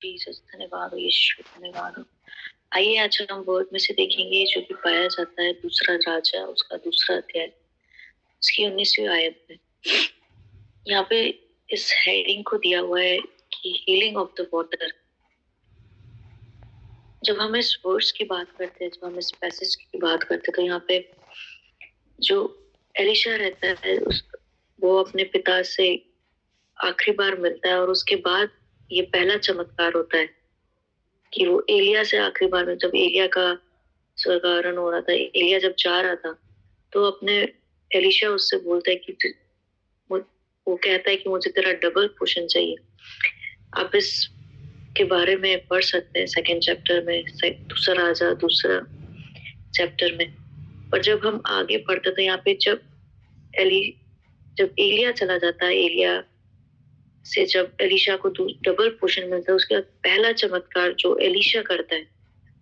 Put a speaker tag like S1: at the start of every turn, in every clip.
S1: Jesus, धन्यवाद हो यीशु, धन्यवाद हो। आइए आज हम वर्ड में से देखेंगे जो कि पाया जाता है दूसरा राजा उसका दूसरा अध्याय उसकी 19वीं आयत में। यहाँ पे इस हेडिंग को दिया हुआ है कि हीलिंग ऑफ द वाटर। जब हम इस वर्ड्स की बात करते हैं, जब हम इस पैसेज की बात करते हैं, तो यहाँ पे जो एलिशा रहता है वो अपने पिता से आखिरी बार मिलता है और उसके बाद ये पहला चमत्कार होता है कि वो एलिया से आखिरी बार में, जब एलिया का स्वर्गारोहण हो रहा था, एलिया जब जा रहा था, तो अपने एलिशा उससे बोलता है कि वो कहता है कि मुझे तेरा डबल पोर्शन चाहिए। आप इस के बारे में पढ़ सकते हैं सेकंड चैप्टर में, दूसरा राजा दूसरा चैप्टर में। पर जब हम आगे पढ़ते तो यहाँ पे जब एलिया चला जाता है, एलिया से जब एलिशा को डबल पोर्शन मिलता है, उसका पहला चमत्कार जो एलिशा करता है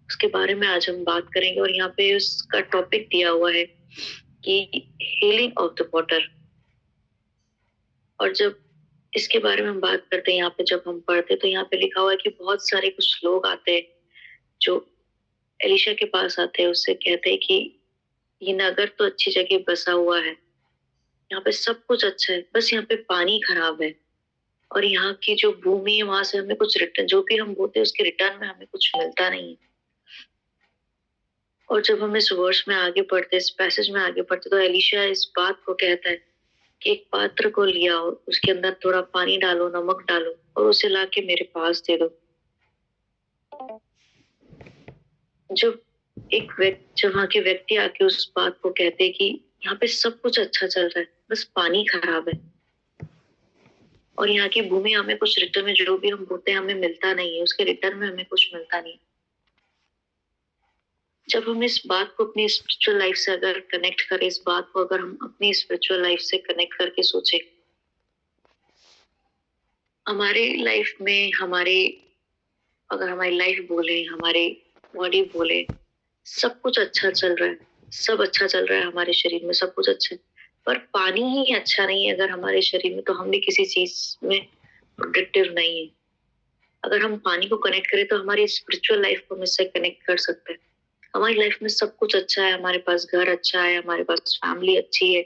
S1: उसके बारे में आज हम बात करेंगे। और यहाँ पे उसका टॉपिक दिया हुआ है कि हीलिंग ऑफ द वाटर। और जब इसके बारे में हम बात करते हैं, यहाँ पे जब हम पढ़ते तो यहाँ पे लिखा हुआ है कि बहुत सारे कुछ लोग आते हैं जो एलिशा के पास आते हैं, उससे कहते हैं कि ये नगर तो अच्छी जगह बसा हुआ है, यहाँ पे सब कुछ अच्छा है, बस यहाँ पे पानी खराब है और यहाँ की जो भूमि है वहां से हमें कुछ रिटर्न, जो भी हम बोलते हैं उसके रिटर्न में हमें कुछ मिलता नहीं है। और जब हम इस वर्ष में आगे पढ़ते, इस पैसेज में आगे पढ़ते, तो एलिशा इस बात को कहता है कि एक पात्र को लिया और उसके अंदर थोड़ा पानी डालो, नमक डालो और उसे लाके मेरे पास दे दो। जब वहाँ के व्यक्ति आके उस बात को कहते हैं कि यहाँ पे सब कुछ अच्छा चल रहा है, बस पानी खराब है और यहाँ की भूमि हमें कुछ रिटर्न में, जो भी हम बोलते हैं हमें मिलता नहीं है, उसके रिटर्न में हमें कुछ मिलता नहीं। जब हम इस बात को अपनी स्पिरिचुअल लाइफ से अगर कनेक्ट करें, इस बात को अगर हम अपनी स्पिरिचुअल लाइफ से कनेक्ट करके सोचे, हमारे लाइफ में अगर हमारी लाइफ बोले, हमारे बॉडी बोले, सब कुछ अच्छा चल रहा है, सब अच्छा चल रहा है हमारे शरीर में, सब कुछ अच्छा है, पर पानी ही अच्छा नहीं है अगर हमारे शरीर में, तो हम भी किसी चीज में प्रोडक्टिव नहीं है। अगर हम पानी को कनेक्ट करें तो हमारी स्पिरिचुअल लाइफ को हम इससे कनेक्ट कर सकते हैं। हमारी लाइफ में सब कुछ अच्छा है, हमारे पास घर अच्छा है, हमारे पास फैमिली अच्छी है,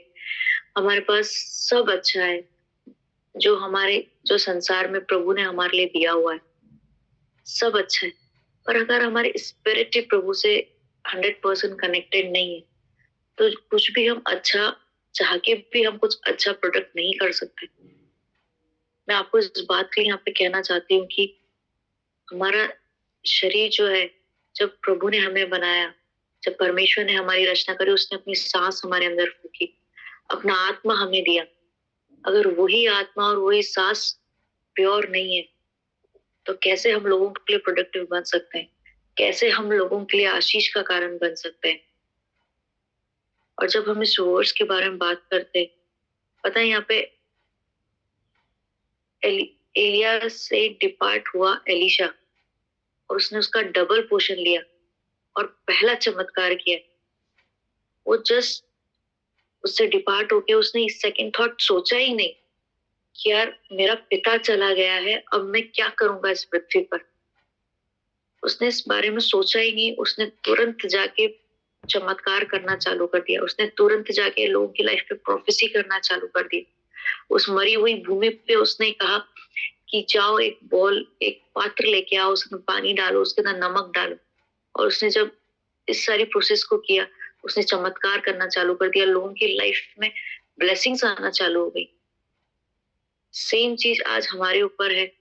S1: हमारे पास सब अच्छा है, जो संसार में प्रभु ने हमारे लिए दिया हुआ है, सब अच्छा है। पर अगर हमारे स्पिरिट प्रभु से 100% कनेक्टेड नहीं है, तो कुछ भी हम अच्छा चाह के भी हम कुछ अच्छा प्रोडक्ट नहीं कर सकते। मैं आपको इस बात के लिए यहाँ पे कहना चाहती हूँ कि हमारा शरीर जो है, जब प्रभु ने हमें बनाया, जब परमेश्वर ने हमारी रचना करी, उसने अपनी सांस हमारे अंदर फूकी, अपना आत्मा हमें दिया। अगर वही आत्मा और वही सांस प्योर नहीं है, तो कैसे हम लोगों के लिए प्रोडक्टिव बन सकते हैं, कैसे हम लोगों के लिए आशीष का कारण बन सकते हैं। और जब हम इस वर्ड्स के बारे में बात करते, पता है यहाँ पे एलिया से डिपार्ट हुआ एलिशा और उसने उसका डबल पोर्शन लिया और पहला चमत्कार किया। वो जस्ट उससे डिपार्ट होके उसने इस सेकंड थॉट सोचा ही नहीं कि यार मेरा पिता चला गया है, अब मैं क्या करूंगा इस पृथ्वी पर। उसने इस बारे में सोचा ही नहीं, उसने तुरंत जाके चमत्कार करना चालू कर दिया, उसने तुरंत जाके लोगों की लाइफ पे प्रोफेसी करना चालू कर दी। उस मरी हुई भूमि पे उसने कहा कि जाओ एक पात्र लेके आओ, उसमें पानी डालो, उसके अंदर नमक डालो। और उसने जब इस सारी प्रोसेस को किया, उसने चमत्कार करना चालू कर दिया, लोगों की लाइफ में ब्लेसिंग्स आना चालू हो गई। सेम चीज आज हमारे ऊपर है।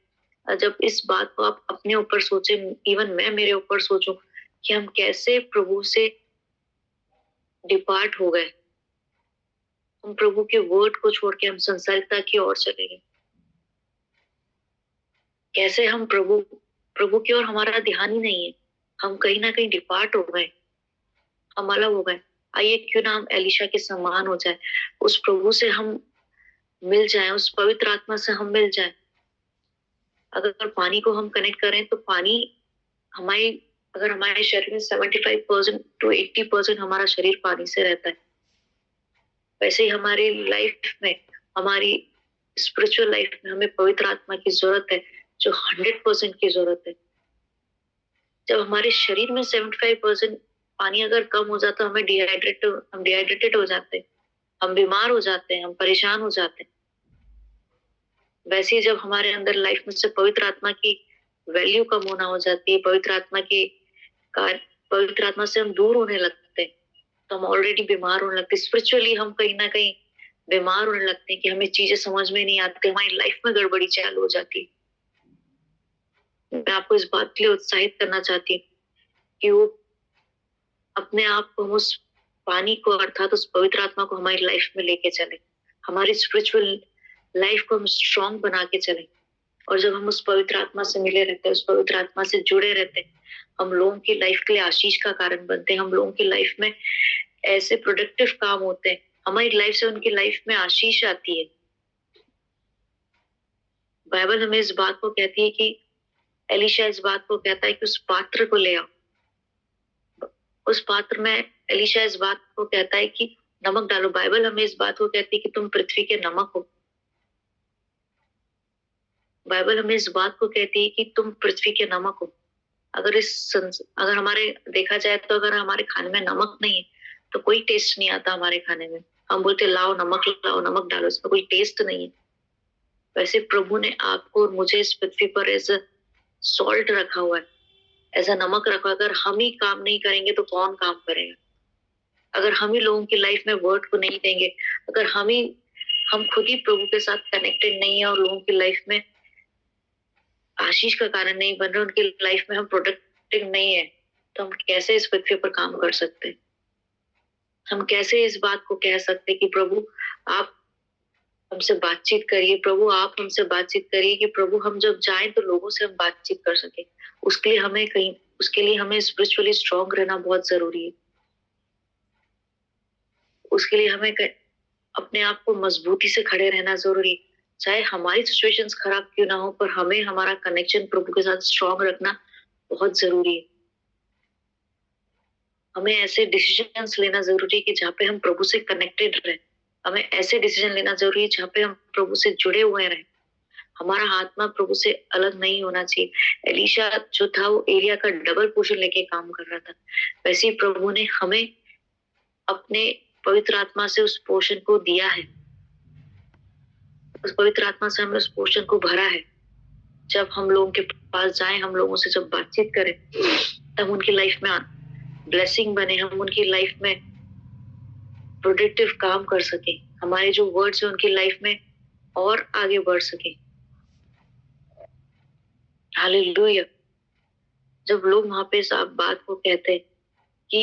S1: जब इस बात को आप अपने ऊपर सोचे, इवन मैं मेरे ऊपर सोचूं कि हम कैसे प्रभु से डिपार्ट हो गए, हम प्रभु के वर्ड को छोड़ के हम संसारिकता की ओर चले गए, कैसे हम प्रभु की ओर हमारा ध्यान ही नहीं है, हम कहीं ना कहीं डिपार्ट हो गए, हम अलग हो गए। आइए क्यों ना हम एलिशा के समान हो जाए, उस प्रभु से हम मिल जाए, उस पवित्र आत्मा से हम मिल जाए। अगर पानी को हम कनेक्ट करें तो पानी अगर हमारे शरीर में 75% to 80% हमारा शरीर पानी से रहता है, वैसे ही हमारी लाइफ में, हमारी स्पिरिचुअल लाइफ में हमें पवित्र आत्मा की जरूरत है, जो 100% की जरूरत है। जब हमारे शरीर में 75% पानी अगर कम हो जाता है, हम डिहाइड्रेटेड हो जाते हैं, हम बीमार हो जाते हैं, हम परेशान हो जाते हैं। वैसे ही जब हमारे अंदर लाइफ में से पवित्र आत्मा की वैल्यू कम होना हो जाती है, पवित्र आत्मा से हम दूर होने लगते हैं, तो हम ऑलरेडी बीमार होने लगते हैं। स्पिरिचुअली हम कहीं ना कहीं बीमार होने लगते हैं कि हमें चीजें समझ में नहीं आती, हमारी लाइफ में गड़बड़ी चालू हो जाती है। मैं आपको इस बात के लिए उत्साहित करना चाहती हूँ कि वो अपने आप को, हम उस पानी को अर्थात उस पवित्र आत्मा को हमारी लाइफ में लेके चले, हमारी स्पिरिचुअल लाइफ को हम स्ट्रांग बना के चले। और जब हम उस पवित्र आत्मा से मिले रहते हैं, उस पवित्र आत्मा से जुड़े रहते हैं, हम लोगों की लाइफ के लिए आशीष का कारण बनते हैं। हम लोगों की लाइफ में ऐसे प्रोडक्टिव काम होते हैं, हमारी लाइफ से उनकी लाइफ में आशीष आती है। बाइबल हमें इस बात को कहती है कि एलीशा इस बात को कहता है कि उस पात्र को ले आओ। उस पात्र में एलीशा इस बात को कहता है कि नमक डालो। बाइबल हमें इस बात को कहती है कि तुम पृथ्वी के नमक हो। बाइबल हमें इस बात को कहती है कि तुम पृथ्वी के नमक हो। अगर हमारे देखा जाए तो अगर हमारे खाने में नमक नहीं है तो कोई टेस्ट नहीं आता हमारे खाने में। हम बोलते लाओ नमक डालो, इसमें कोई टेस्ट नहीं है। वैसे प्रभु ने आपको और मुझे इस पृथ्वी पर एज अ सॉल्ट रखा हुआ है, एज अ नमक रखा। अगर हम ही काम नहीं करेंगे तो कौन काम करेगा? अगर हम ही लोगों की लाइफ में वर्ड को नहीं देंगे, अगर हम खुद ही प्रभु के साथ कनेक्टेड नहीं है और लोगों की लाइफ में आशीष का कारण नहीं बन रहे, उनकी लाइफ में हम प्रोडक्टिव नहीं है, तो हम कैसे इस पृथ्वी पर काम कर सकते? हम कैसे इस बात को कह सकते कि प्रभु आप हमसे बातचीत करिए, प्रभु आप हमसे बातचीत करिए, कि प्रभु हम जब जाएं तो लोगों से हम बातचीत कर सके। उसके लिए हमें स्पिरिचुअली स्ट्रांग रहना बहुत जरूरी है। उसके लिए हमें अपने आप को मजबूती से खड़े रहना जरूरी है। चाहे हमारी सिचुएशंस खराब क्यों ना हो, पर हमें हमारा कनेक्शन प्रभु के साथ स्ट्रांग रखना बहुत जरूरी है। हमें ऐसे डिसीजंस लेना जरूरी है कि जहाँ पे हम प्रभु से कनेक्टेड रहे। हमें ऐसे डिसीजन लेना जरूरी है जहाँ पे हम प्रभु से जुड़े हुए रहे। हमारा आत्मा प्रभु से अलग नहीं होना चाहिए। एलीशा जो था वो एलिया का डबल पोर्शन लेके काम कर रहा था। वैसे ही प्रभु ने हमें अपने पवित्र आत्मा से उस पोर्शन को दिया है। उस पवित्र आत्मा से हमें उस पोर्शन को भरा है। जब हम लोगों के पास जाएं, हम लोगों से जब बातचीत करें, तब उनकी लाइफ में ब्लेसिंग बने, हम उनकी लाइफ में प्रोडक्टिव काम कर सके, हमारे जो वर्ड्स है उनकी लाइफ में और आगे बढ़ सके। हालेलुया। जब लोग वहां पे इस बात को कहते हैं कि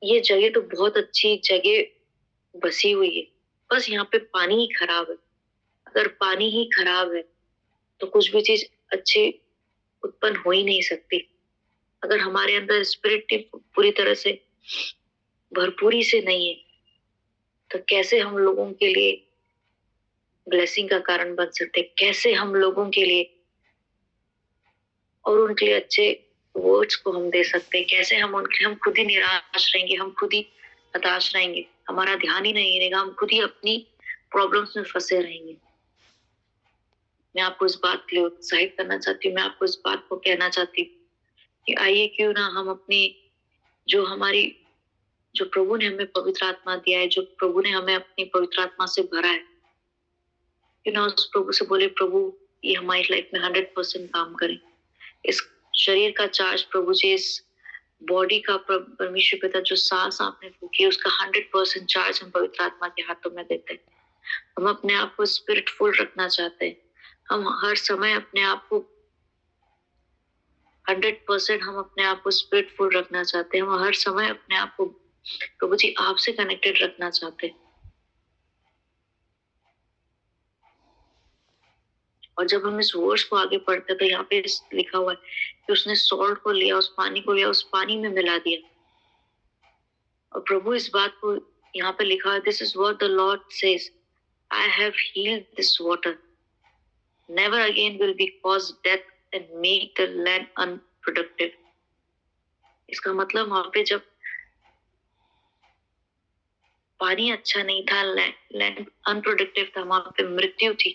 S1: ये जगह तो बहुत अच्छी जगह बसी हुई है, बस यहाँ पे पानी ही खराब है। अगर पानी ही खराब है तो कुछ भी चीज अच्छी उत्पन्न हो ही नहीं सकती। अगर हमारे अंदर स्पिरिट पूरी तरह से भरपूरी से नहीं है तो कैसे हम लोगों के लिए ब्लेसिंग का कारण बन सकते? कैसे हम लोगों के लिए और उनके लिए अच्छे वर्ड्स को हम दे सकते? कैसे हम खुद ही निराश रहेंगे, हम खुद ही हताश रहेंगे, हमारा ध्यान ही नहीं रहेगा, हम खुद ही अपनी प्रॉब्लम्स में फंसे रहेंगे। मैं आपको इस बात के लिए उत्साहित करना चाहती हूँ। मैं आपको इस बात को कहना चाहती हूँ कि आइए क्यों ना हम अपनी जो प्रभु ने हमें पवित्र आत्मा दिया है, जो प्रभु ने हमें अपनी पवित्र आत्मा से भरा है, क्यों ना उस प्रभु से बोले प्रभु ये हमारी लाइफ में 100% काम करे। इस शरीर का चार्ज प्रभु जी, इस बॉडी का परमेश्वर पिता जो सांस आपने फूकी है उसका 100% चार्ज हम पवित्र आत्मा के हाथों में देते हैं। हम अपने आप को स्पिरिटफुल रखना चाहते हैं। हम हर समय अपने आप को 100% हम अपने आप को स्पिरिटफुल रखना चाहते हैं। हम हर समय अपने आप को प्रभु जी आपसे कनेक्टेड रखना चाहते हैं। और जब हम इस वर्ड्स को आगे पढ़ते हैं तो यहाँ पे लिखा हुआ है कि उसने सॉल्ट को लिया, उस पानी को लिया, उस पानी में मिला दिया। और प्रभु इस बात को यहाँ पे लिखा है, this is what the Lord says, I have healed this water, never again will be cause death and make the land unproductive. इसका मतलब वहां पे जब पानी अच्छा नहीं था, लैंड अनप्रोडक्टिव था, वहां पे मृत्यु थी।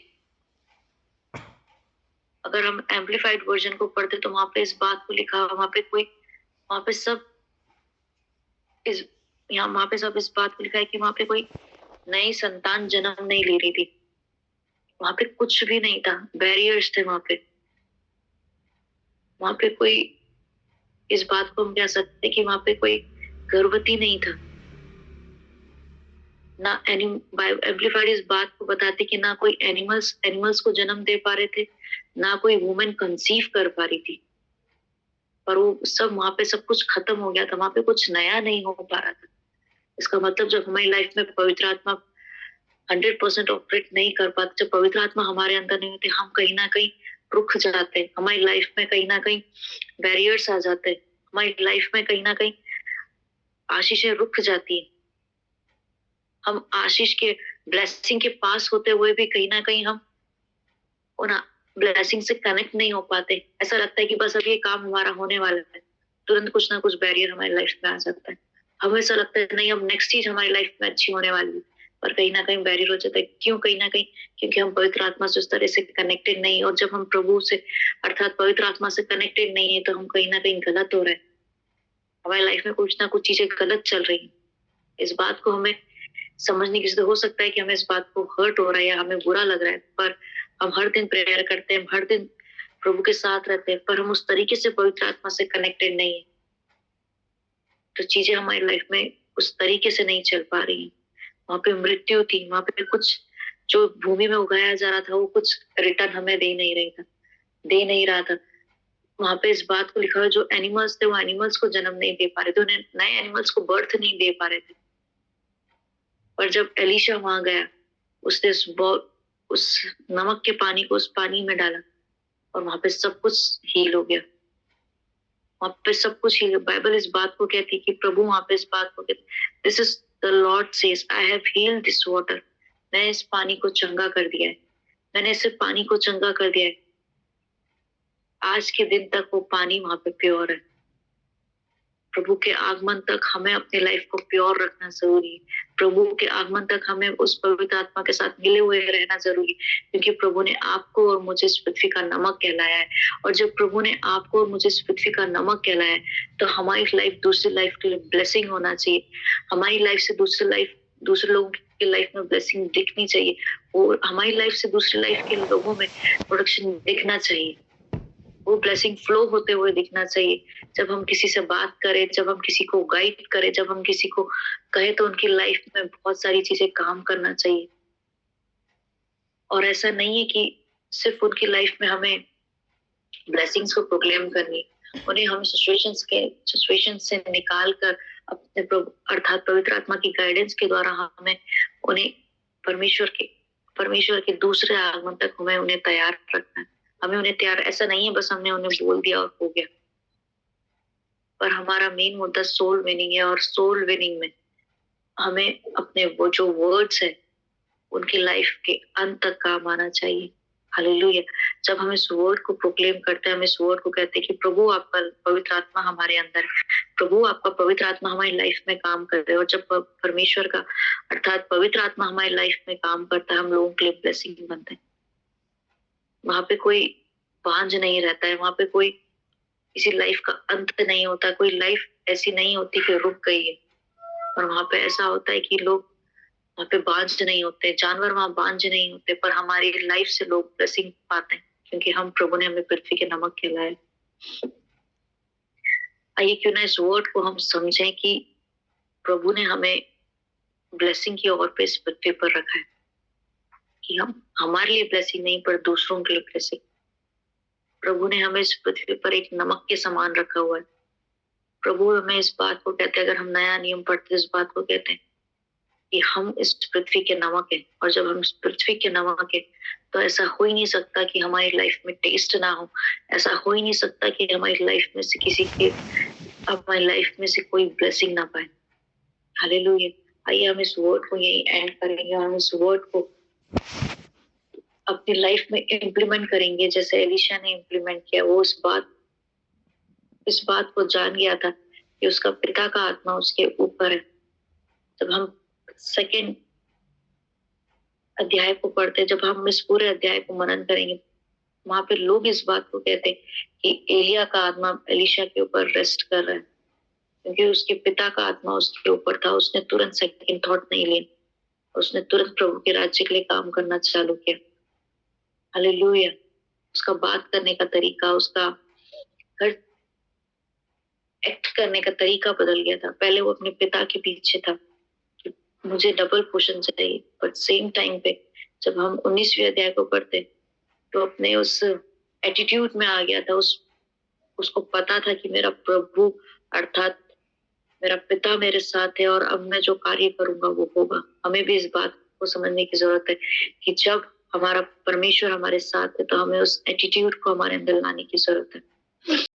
S1: अगर हम एम्पलीफाइड वर्जन को पढ़ते तो वहां पे इस बात को लिखा, वहां पे सब इस यहाँ वहां पे सब इस बात को लिखा है कि वहां पे कोई नई संतान जन्म नहीं ले रही थी। वहां पे कुछ भी नहीं था, बैरियर्स थे वहां पे। वहां पे कोई, इस बात को हम कह सकते कि वहां पे कोई गर्भवती नहीं था ना। एम्पलीफाइड इस बात को बताते कि ना कोई एनिमल्स को जन्म दे पा रहे थे, ना कोई वुमेन कंसीव कर पा रही थी। पर वो सब वहां पे सब कुछ खत्म हो गया था, वहां पे कुछ नया नहीं हो पा रहा था। इसका मतलब जब हमारी लाइफ में पवित्र आत्मा 100% ऑपरेट नहीं कर पाते, जब पवित्र आत्मा हमारे अंदर नहीं होते, हम कहीं ना कहीं रुक जाते हैं। हमारी लाइफ में कहीं ना कहीं बैरियर्स आ जाते हैं। हमारी लाइफ में कहीं ना कहीं आशीषें रुक जाती है। हम आशीष के ब्लेसिंग के पास होते हुए भी कहीं ना कहीं हम उन ब्लेसिंग से कनेक्ट नहीं हो पाते। ऐसा लगता है कि बस अब ये काम हमारा होने वाला है, तुरंत कुछ ना कुछ बैरियर हमारी लाइफ में आ जाता है। हमें ऐसा लगता है नहीं, अब नेक्स्ट चीज हमारी लाइफ में अच्छी होने वाली है, पर कहीं ना कहीं बैरियर हो जाता है। क्यों? कहीं ना कहीं क्योंकि हम पवित्र आत्मा से उस तरह से कनेक्टेड नहीं है। और जब हम प्रभु से अर्थात पवित्र आत्मा से कनेक्टेड नहीं है तो हम कहीं ना कहीं गलत हो रहे हैं। हमारी लाइफ में कुछ ना कुछ चीजें गलत चल रही है। इस बात को हमें समझने की जरूरत। हो सकता है कि हमें इस बात को हर्ट हो रहा है या हमें बुरा लग रहा है, पर हम हर दिन प्रेयर करते हैं, हर दिन प्रभु के साथ रहते हैं, पर हम उस तरीके से पवित्र आत्मा से कनेक्टेड नहीं है, तो चीजें हमारी लाइफ में उस तरीके से नहीं चल पा रही हैं। वहां पे मृत्यु थी, वहां पे कुछ जो भूमि में उगाया जा रहा था वो कुछ रिटर्न हमें दे नहीं रहा था। वहां पे इस बात को लिखा हुआ जो एनिमल्स थे वो एनिमल्स को जन्म नहीं दे पा रहे थे, उन्हें नए एनिमल्स को बर्थ नहीं दे पा रहे थे। पर जब एलिशा वहां गया, उसने उस नमक के पानी को उस पानी में डाला और वहां पे सब कुछ हील हो गया। वहां पे सब कुछ हील। बाइबल इस बात को कहती है कि प्रभु वहां पे इस बात को कहती, this is the Lord says I have healed this water. मैंने इस पानी को चंगा कर दिया है, मैंने इस पानी को चंगा कर दिया है। आज के दिन तक वो पानी वहां पे प्योर है। प्रभु के आगमन तक हमें अपनी लाइफ को प्योर रखना जरूरी है। प्रभु के आगमन तक हमें उस पवित्र आत्मा के साथ मिले हुए रहना जरूरी है, क्योंकि प्रभु ने आपको और मुझे इस पृथ्वी का नमक कहलाया है। और जब प्रभु ने आपको और मुझे इस पृथ्वी का नमक कहलाया है, तो हमारी लाइफ दूसरी लाइफ के लिए ब्लेसिंग होना चाहिए। हमारी लाइफ से दूसरे लोगों की लाइफ में ब्लेसिंग दिखनी चाहिए। और हमारी लाइफ से दूसरी लाइफ के लोगों में प्रोडक्शन दिखना चाहिए, वो ब्लेसिंग फ्लो होते हुए दिखना चाहिए। जब हम किसी से बात करें, जब हम किसी को गाइड करें, जब हम किसी को कहें, तो उनकी लाइफ में बहुत सारी चीजें काम करना चाहिए। और ऐसा नहीं है कि सिर्फ उनकी लाइफ में हमें ब्लेसिंग्स को प्रोक्लेम करनी, उन्हें हम सिचुएशन से निकाल कर अपने अर्थात पवित्र आत्मा की गाइडेंस के द्वारा हमें उन्हें परमेश्वर के दूसरे आगमन तक हमें उन्हें तैयार रखना है। हमें उन्हें तैयार, ऐसा नहीं है बस हमने उन्हें बोल दिया और हो गया। पर हमारा मेन मुद्दा सोल विनिंग है, और सोल विनिंग में हमें अपने वो जो वर्ड्स है उनकी लाइफ के अंत तक काम आना चाहिए। हालेलुया। जब हम इस वर्ड को प्रोक्लेम करते हैं, हम इस वर्ड को कहते हैं कि प्रभु आपका पवित्र आत्मा हमारे अंदर, प्रभु आपका पवित्र आत्मा हमारी लाइफ में काम कर रहे हैं। और जब परमेश्वर का अर्थात पवित्र आत्मा हमारी लाइफ में काम करता है, हम लोगों के लिए ब्लेसिंग बनते हैं। वहां पे कोई बांझ नहीं रहता है, वहां पे कोई किसी लाइफ का अंत नहीं होता, कोई लाइफ ऐसी नहीं होती कि रुक गई है। और वहां पे ऐसा होता है कि लोग वहां पे बांझ नहीं होते, जानवर वहां बांझ नहीं होते, पर हमारी लाइफ से लोग ब्लेसिंग पाते हैं, क्योंकि हम प्रभु ने हमें पृथ्वी के नमक कहलाए। आइए क्यों ना इस वर्ड को हम समझें कि प्रभु ने हमें ब्लेसिंग की ओर पे इस पृथ्वी पर रखा है, कि हम हमारे लिए ब्लेसिंग नहीं पर दूसरों के लिए ब्लेसिंग। प्रभु ने हमें इस पृथ्वी पर एक नमक के समान रखा हुआ है। प्रभु हमें इस बात को कहते हैं, अगर हम नया नियम पढ़ते इस बात को कहते हैं कि हम इस पृथ्वी के नमक हैं। और जब हम इस पृथ्वी के नमक हैं, तो ऐसा हो ही नहीं सकता कि हमारी लाइफ में टेस्ट ना हो। ऐसा हो ही नहीं सकता कि हमारी लाइफ में से कोई ब्लेसिंग ना पाए। हालेलुया। आइए हम इस वर्ड को यही एंड करेंगे, हम इस वर्ड को अपनी लाइफ में इम्प्लीमेंट करेंगे जैसे एलिशा ने इम्प्लीमेंट किया। वो इस बात को जान गया था कि उसका पिता का आत्मा उसके ऊपर है। जब हम सेकेंड अध्याय को पढ़ते, जब हम इस पूरे अध्याय को मनन करेंगे, वहां पे लोग इस बात को कहते हैं कि एलिया का आत्मा एलिशा के ऊपर रेस्ट कर रहा है, क्योंकि उसके पिता का आत्मा उसके ऊपर था। उसने तुरंत सेकंड थॉट नहीं लिया, उसने तुरंत प्रभु के राज्य के लिए काम करना चालू किया। हालेलुया। उसका बात करने का तरीका, उसका हर एक्ट करने का तरीका बदल गया था। पहले वो अपने पिता के पीछे था कि मुझे डबल पोर्शन चाहिए, बट सेम टाइम पे जब हम 19वें अध्याय को पढ़ते तो अपने उस एटीट्यूड में आ गया था। उसको पता था कि मेरा प्रभु अर्थात मेरा पिता मेरे साथ है और अब मैं जो कार्य करूंगा वो होगा। हमें भी इस बात को समझने की जरूरत है कि जब हमारा परमेश्वर हमारे साथ है तो हमें उस एटीट्यूड को हमारे अंदर लाने की जरूरत है।